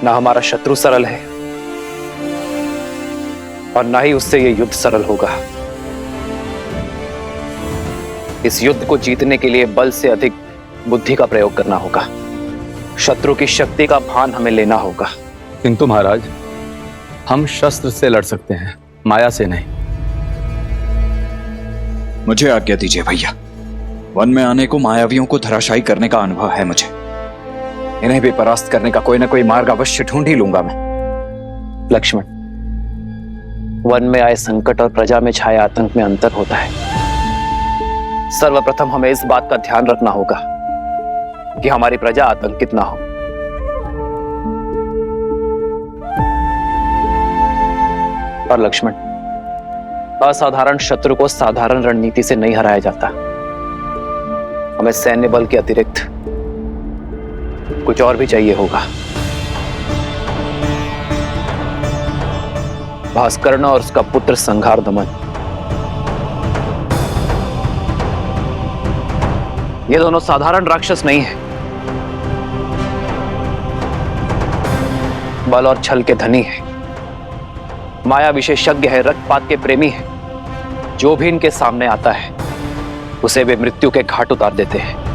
ना हमारा शत्रु सरल है और ना ही उससे यह युद्ध सरल होगा। इस युद्ध को जीतने के लिए बल से अधिक बुद्धि का प्रयोग करना होगा। शत्रु की शक्ति का भान हमें लेना होगा। किंतु महाराज, हम शस्त्र से लड़ सकते हैं, माया से नहीं। मुझे आज्ञा दीजिए भैया। वन में आने को मायावियों को धराशायी करने का अनुभव है मुझे। इन्हें भी परास्त करने का कोई ना कोई मार्ग अवश्य ढूंढ ही लूंगा मैं। लक्ष्मण, वन में आए संकट और प्रजा में छाए आतंक में अंतर होता है। सर्वप्रथम हमें इस बात का ध्यान रखना होगा कि हमारी प्रजा आतंकित ना हो। और लक्ष्मण, असाधारण शत्रु को साधारण रणनीति से नहीं हराया जाता। हमें सैन्य बल के अतिरिक्त कुछ और भी चाहिए होगा। भास्कर्ण और उसका पुत्र संघार दमन, ये दोनों साधारण राक्षस नहीं है। बल और छल के धनी है, माया विशेषज्ञ है, रक्तपात के प्रेमी है। जो भी इनके सामने आता है उसे वे मृत्यु के घाट उतार देते हैं।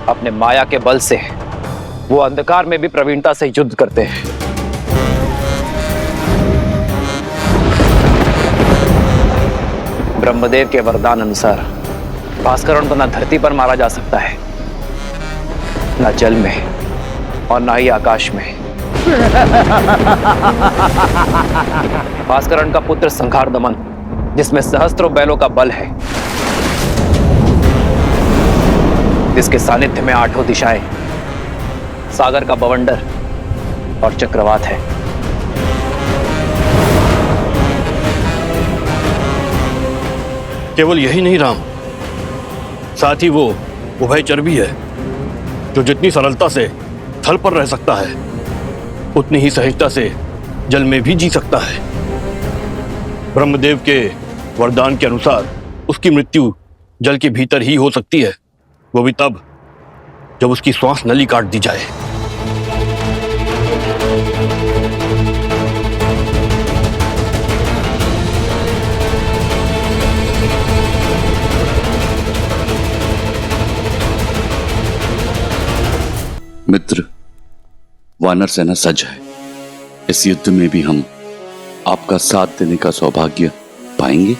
अपने माया के बल से वो अंधकार में भी प्रवीणता से युद्ध करते हैं। ब्रह्मदेव के वरदान अनुसार भास्करण को न धरती पर मारा जा सकता है, न जल में और न ही आकाश में। भास्करण का पुत्र संघार दमन, जिसमें सहस्त्रों बैलों का बल है, जिसके सानिध्य में आठों दिशाएं, सागर का बवंडर और चक्रवात है। केवल यही नहीं राम, साथ ही वो उभयचर भी है, जो जितनी सरलता से थल पर रह सकता है उतनी ही सहजता से जल में भी जी सकता है। ब्रह्मदेव के वरदान के अनुसार उसकी मृत्यु जल के भीतर ही हो सकती है, वो भी तब जब उसकी श्वास नली काट दी जाए। मित्र, वानर सेना सज्ज है। इस युद्ध में भी हम आपका साथ देने का सौभाग्य पाएंगे।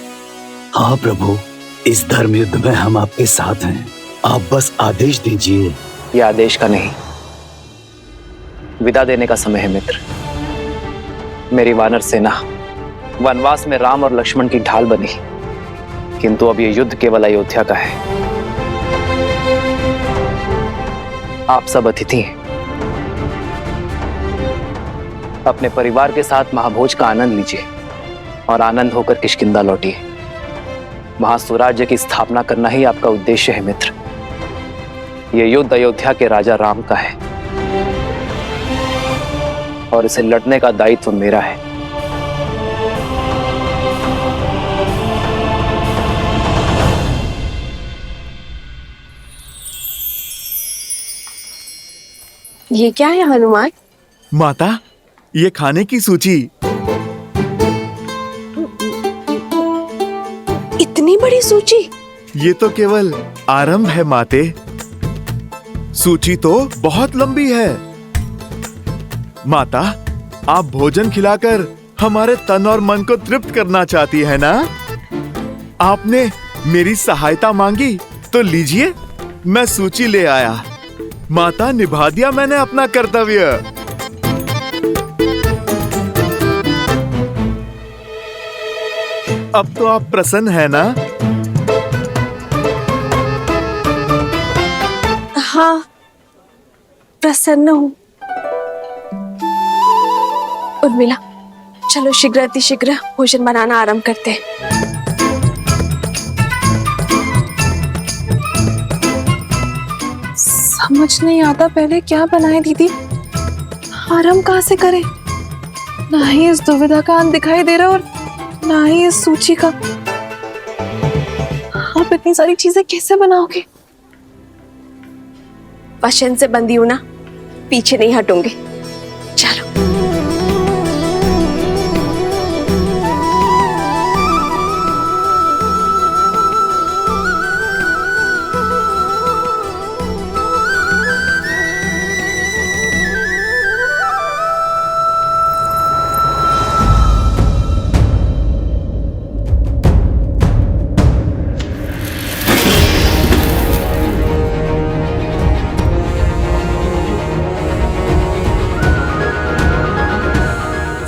हाँ प्रभु, इस धर्म युद्ध में हम आपके साथ हैं। आप बस आदेश दीजिए। यह आदेश का नहीं, विदा देने का समय है मित्र। मेरी वानर सेना वनवास में राम और लक्ष्मण की ढाल बनी, किंतु अब यह युद्ध केवल अयोध्या का है। आप सब अतिथि हैं। अपने परिवार के साथ महाभोज का आनंद लीजिए और आनंद होकर किष्किंधा लौटिए। वहां स्वराज्य की स्थापना करना ही आपका उद्देश्य है मित्र। यह युद्ध अयोध्या के राजा राम का है और इसे लड़ने का दायित्व मेरा है। ये क्या है हनुमान? माता, ये खाने की सूची। इतनी बड़ी सूची? ये तो केवल आरंभ है माते। सूची तो बहुत लंबी है। माता, आप भोजन खिलाकर हमारे तन और मन को तृप्त करना चाहती है ना? आपने मेरी सहायता मांगी तो लीजिए, मैं सूची ले आया। माता, निभा दिया मैंने अपना कर्तव्य। अब तो आप प्रसन्न है ना? हाँ, प्रसन्न हूँ। उर्मिला, चलो शीघ्र अतिशीघ्र भोजन बनाना आरंभ करते हैं। समझ नहीं आता पहले क्या बनाए दीदी, आरंभ कहाँ से करें? ना ही इस दुविधा का अंत दिखाई दे रहा और ना ही इस सूची का। आप इतनी सारी चीजें कैसे बनाओगे? वचन से बंधी हूं ना, पीछे नहीं हटूंगी। चलो।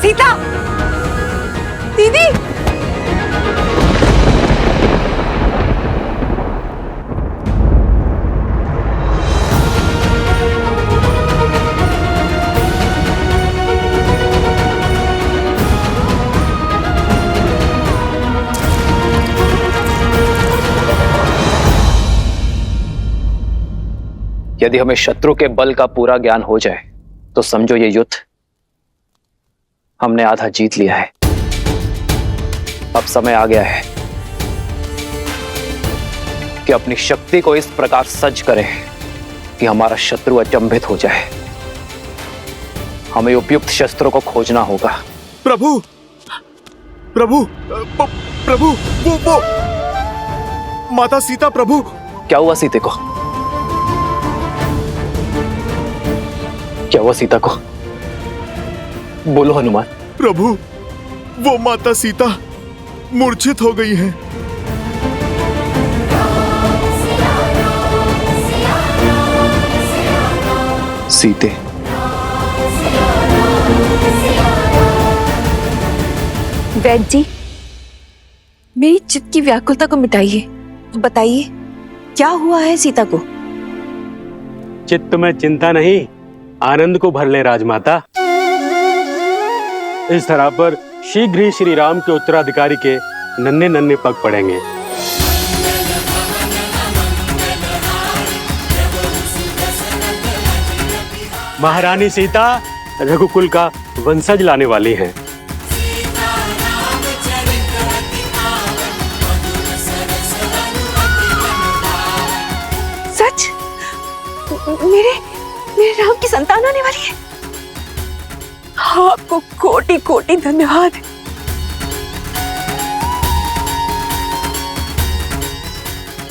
सीता, दीदी, यदि हमें शत्रु के बल का पूरा ज्ञान हो जाए तो समझो ये युद्ध हमने आधा जीत लिया है। अब समय आ गया है कि अपनी शक्ति को इस प्रकार सज्ज करें कि हमारा शत्रु अचंभित हो जाए। हमें उपयुक्त शस्त्रों को खोजना होगा। प्रभु, प्रभु, प्रभु, वो माता सीता। प्रभु, क्या हुआ सीते को? क्या हुआ सीता को? बोलो हनुमान। प्रभु, वो माता सीता मूर्छित हो गई हैं। सीते, वैद्य जी, मेरी चित्त की व्याकुलता को मिटाइए। बताइए क्या हुआ है सीता को? चित्त में चिंता नहीं, आनंद को भर ले राजमाता। इस तरह पर शीघ्र ही श्री राम के उत्तराधिकारी के नन्हे नन्हे पग पड़ेंगे। महारानी सीता रघुकुल का वंशज लाने वाली हैं। सच? मेरे राम की संतान आने वाली है। आपको कोटि कोटि धन्यवाद।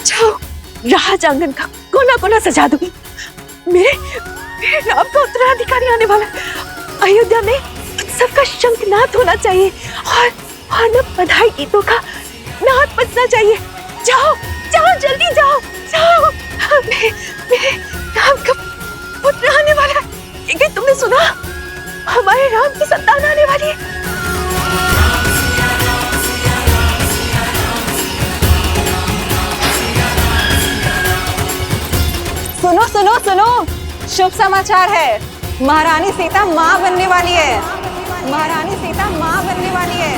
जाओ, राज आंगन का कोना कोना सजा दो। मेरे राम का उत्तराधिकारी आने वाला। अयोध्या में उत्सव का शंखनाद होना चाहिए और न बधाई गीतों का नाद बजना चाहिए। जाओ जाओ, जल्दी जाओ जाओ। मेरे राम का पुत्र आने वाला है। क्या तुमने सुना? हमारे राम की संतान आने वाली है। सुनो सुनो सुनो, शुभ समाचार है। महारानी सीता माँ बनने वाली है। महारानी सीता माँ बनने वाली है।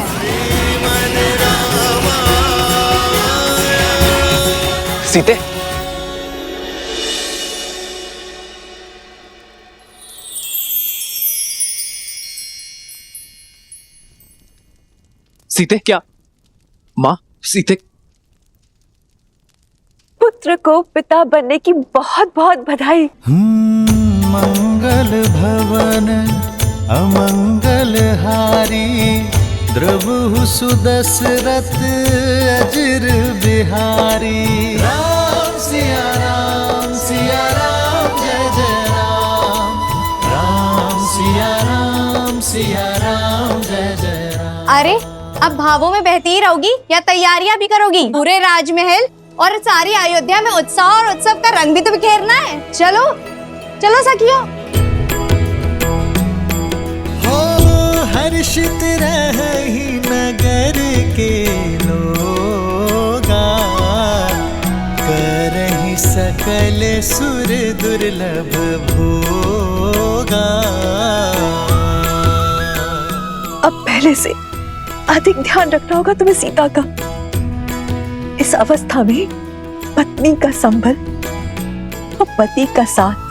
सीते, सीते, क्या माँ? सीते, पुत्र को पिता बनने की बहुत बहुत बधाई। मंगल भवन अमंगल हारी, द्रवहु सुदशरथ अजिर बिहारी। राम सिया राम, सिया राम जय जय राम। राम सिया राम, सिया राम जय जय राम। अरे अब भावों में बहती ही रहोगी या तैयारियां भी करोगी? पूरे राजमहल और सारी अयोध्या में उत्साह और उत्सव का रंग भी तो बिखेरना है। चलो चलो सखियों। हो हर्षित रही नगर के लोगा, करहि सकल सुर दुर्लभ भोगा। अब पहले से अधिक ध्यान रखना होगा तुम्हें सीता का। इस अवस्था में पत्नी का संबल और पति का साथ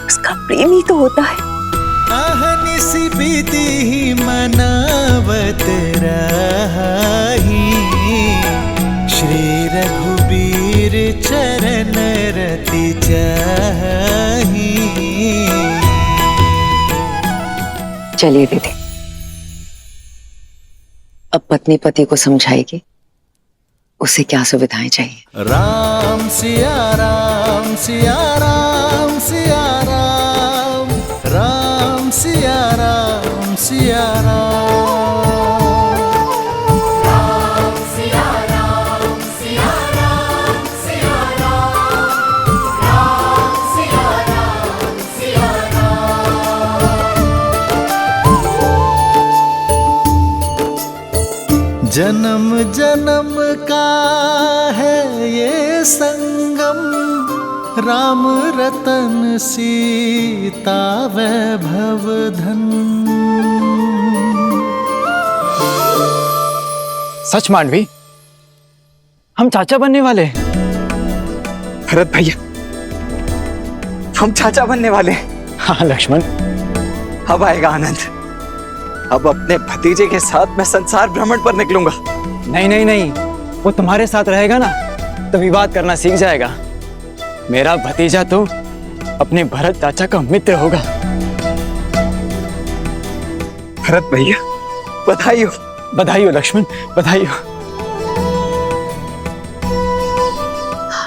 उसका प्रेम ही तो होता है। अहनिसी बीती ही मनावत रही, श्री रघुबीर चरण रति चाही। चलिए दीदी, अब पत्नी पति को समझाएगी उसे क्या सुविधाएं चाहिए। राम सिया राम सिया राम सिया राम, राम सिया राम सिया राम। जन्म जन्म का है ये संगम, राम रतन सीता वैभव धन। सच मांडवी, हम चाचा बनने वाले हैं। भरत भैया, हम चाचा बनने वाले हैं। हाँ लक्ष्मण, अब आएगा आनंद। अब अपने भतीजे के साथ मैं संसार भ्रमण पर निकलूंगा। नहीं नहीं नहीं, वो तुम्हारे साथ रहेगा ना तो विवाद करना सीख जाएगा। मेरा भतीजा तो अपने भरत चाचा का मित्र होगा। भरत भैया, बधाई हो। बधाई हो लक्ष्मण, बधाई हो।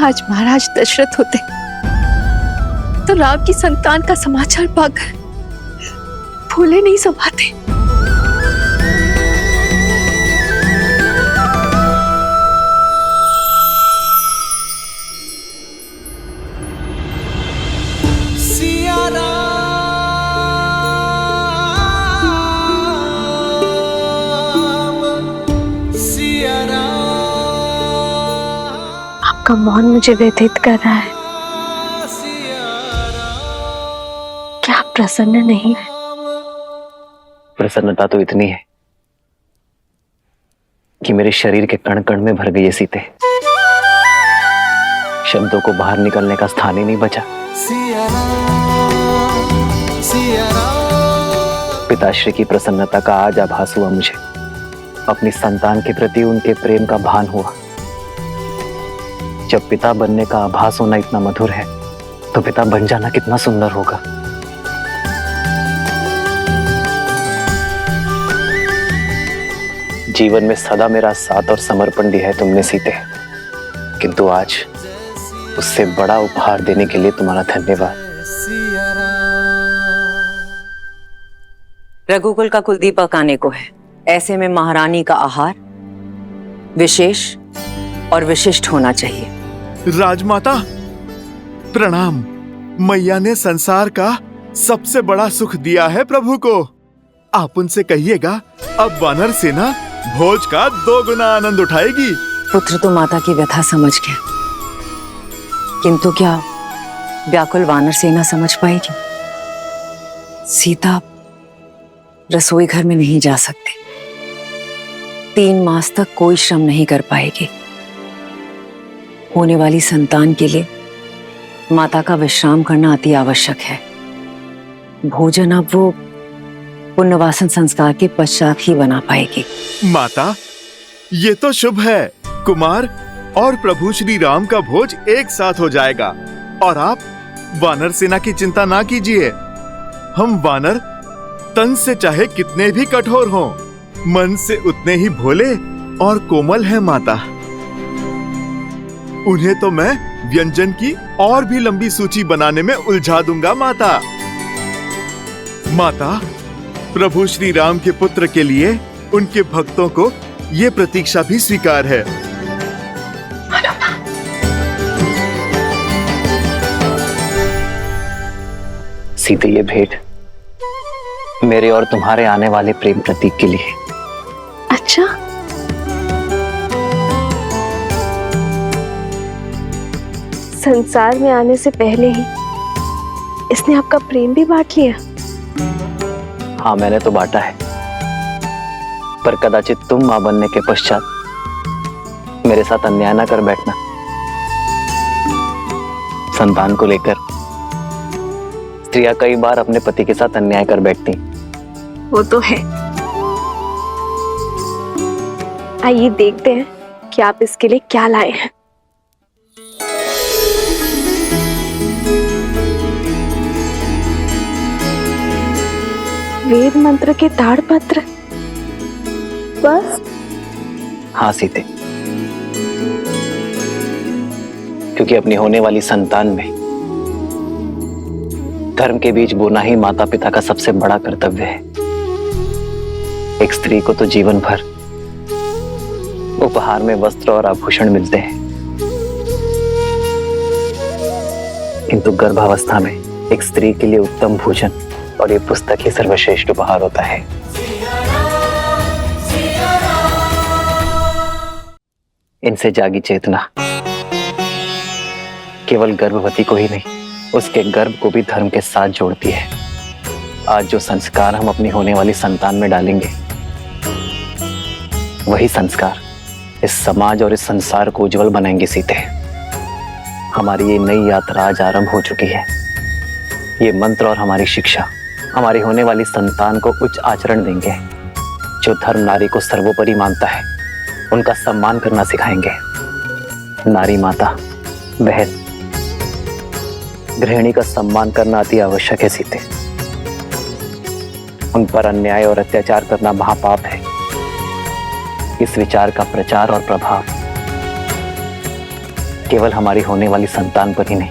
आज महाराज दशरथ होते तो राम की संतान का समाचार पाकर फूले नहीं समाते। आपका मौन मुझे व्यथित कर रहा है। क्या आप प्रसन्न नहीं है? प्रसन्नता तो इतनी है कि मेरे शरीर के कण कण में भर गई है सीते। शब्दों को बाहर निकलने का स्थान ही नहीं बचा। पिताश्री की प्रसन्नता का आज आभास हुआ मुझे। अपनी संतान के प्रति उनके प्रेम का भान हुआ। जब पिता बनने का आभास होना इतना मधुर है तो पिता बन जाना कितना सुंदर होगा। जीवन में सदा मेरा साथ और समर्पण दिया है तुमने सीते, किंतु आज उससे बड़ा उपहार देने के लिए तुम्हारा धन्यवाद। रघुकुल का कुलदीपक आने को है, ऐसे में महारानी का आहार विशेष और विशिष्ट होना चाहिए। राजमाता प्रणाम। मैया ने संसार का सबसे बड़ा सुख दिया है प्रभु को। आप उनसे कहिएगा अब वानर सेना भोज का 2 गुना आनंद उठाएगी। पुत्र तो माता की व्यथा समझ गया, किंतु क्या व्याकुल वानर सेना समझ पाएगी? सीता रसोई घर में नहीं जा सकते। 3 मास तक कोई श्रम नहीं कर पाएगी। होने वाली संतान के लिए माता का विश्राम करना अति आवश्यक है। भोजन अब वो पुण्यवासन संस्कार के पश्चात ही बना पाएगी। माता, ये तो शुभ है। कुमार और प्रभु श्री राम का भोज एक साथ हो जाएगा। और आप वानर सेना की चिंता ना कीजिए। हम वानर तन से चाहे कितने भी कठोर हों, मन से उतने ही भोले और कोमल हैं माता। उन्हें तो मैं व्यंजन की और भी लंबी सूची बनाने में उलझा दूंगा माता। माता, प्रभु श्री राम के पुत्र के लिए उनके भक्तों को ये प्रतीक्षा भी स्वीकार है। सीते, ये भेंट मेरे और तुम्हारे आने वाले प्रेम प्रतीक के लिए। अच्छा, संसार में आने से पहले ही इसने आपका प्रेम भी बांट लिया। हाँ, मैंने तो बांटा है, पर कदाचित तुम मां बनने के पश्चात मेरे साथ अन्याय ना कर बैठना। संतान को लेकर स्त्रियां कई बार अपने पति के साथ अन्याय कर बैठती। वो तो है। आइए देखते हैं कि आप इसके लिए क्या लाए हैं। वेद मंत्र के ताड़पत्र बस? हाँ सीते, क्योंकि अपनी होने वाली संतान में धर्म के बीज बोना ही माता पिता का सबसे बड़ा कर्तव्य है। एक स्त्री को तो जीवन भर उपहार में वस्त्र और आभूषण मिलते हैं, किंतु गर्भावस्था में एक स्त्री के लिए उत्तम भोजन और ये पुस्तक ही सर्वश्रेष्ठ उपहार होता है। इनसे जागी चेतना केवल गर्भवती को ही नहीं, उसके गर्भ को भी धर्म के साथ जोड़ती है। आज जो संस्कार हम अपनी होने वाली संतान में डालेंगे, वही संस्कार इस समाज और इस संसार को उज्जवल बनाएंगे सीते। हमारी ये नई यात्रा आज आरंभ हो चुकी है। ये मंत्र और हमारी शिक्षा हमारी होने वाली संतान को उच्च आचरण देंगे। जो धर्म नारी को सर्वोपरि मानता है, उनका सम्मान करना सिखाएंगे। नारी माता, बहन, गृहिणी का सम्मान करना अति आवश्यक है सीते। उन पर अन्याय और अत्याचार करना महापाप है। इस विचार का प्रचार और प्रभाव केवल हमारी होने वाली संतान पर ही नहीं,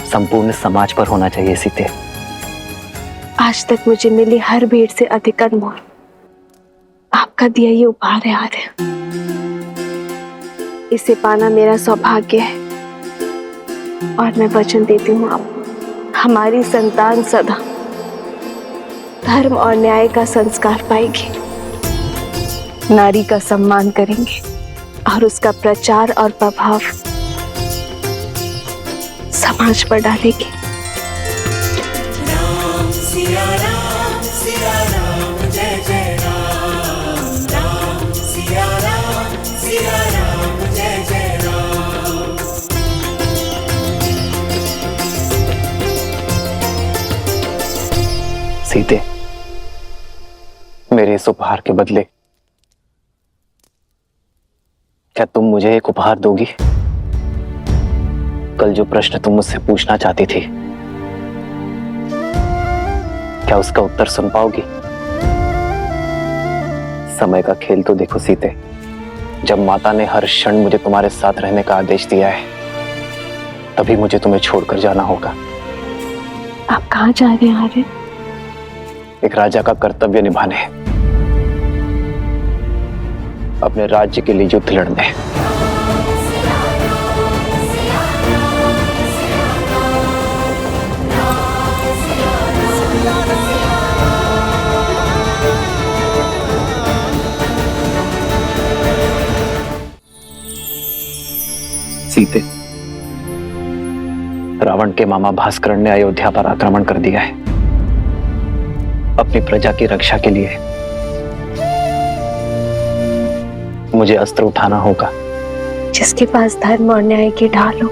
संपूर्ण समाज पर होना चाहिए सीते। आज तक मुझे मिली हर भेंट से अधिक अनमोल आपका दिया ये उपहार है आर्य। इसे पाना मेरा सौभाग्य है और मैं वचन देती हूँ आप, हमारी संतान सदा धर्म और न्याय का संस्कार पाएगी, नारी का सम्मान करेंगे और उसका प्रचार और प्रभाव समाज पर डालेगी। राम सिया राम जय जय राम, राम सिया राम जय जय राम। सीते, मेरे इस उपहार के बदले क्या तुम मुझे एक उपहार दोगी? कल जो प्रश्न तुम मुझसे पूछना चाहती थी, क्या उसका उत्तर सुन पाओगी? समय का खेल तो देखो सीते, जब माता ने हर क्षण मुझे तुम्हारे साथ रहने का आदेश दिया है, तभी मुझे तुम्हें छोड़कर जाना होगा। आप कहाँ जा रहे हैं आर्य? एक राजा का कर्तव्य निभाने, अपने राज्य के लिए युद्ध लड़ने। सीते, रावण के मामा भास्करण ने अयोध्या पर आक्रमण कर दिया है। अपनी प्रजा की रक्षा के लिए मुझे अस्त्र उठाना होगा। जिसके पास धर्म और न्याय की ढाल हो,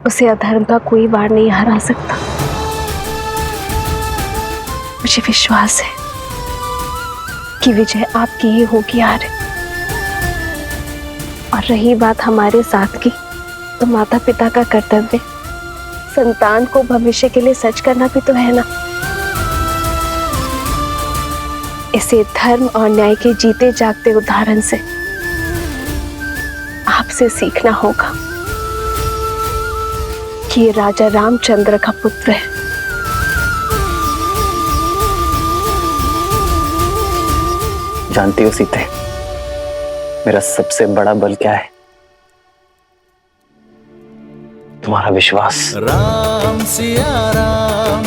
उसे अधर्म का कोई वार नहीं हरा सकता। मुझे विश्वास है कि विजय आपकी ही होगी आर्य। और रही बात हमारे साथ की, तो माता पिता का कर्तव्य संतान को भविष्य के लिए सच करना भी तो है ना। इसे धर्म और न्याय के जीते जागते उदाहरण से आपसे सीखना होगा कि ये राजा रामचंद्र का पुत्र है। जानती हो सीते, मेरा सबसे बड़ा बल क्या है? तुम्हारा विश्वास। राम सिया राम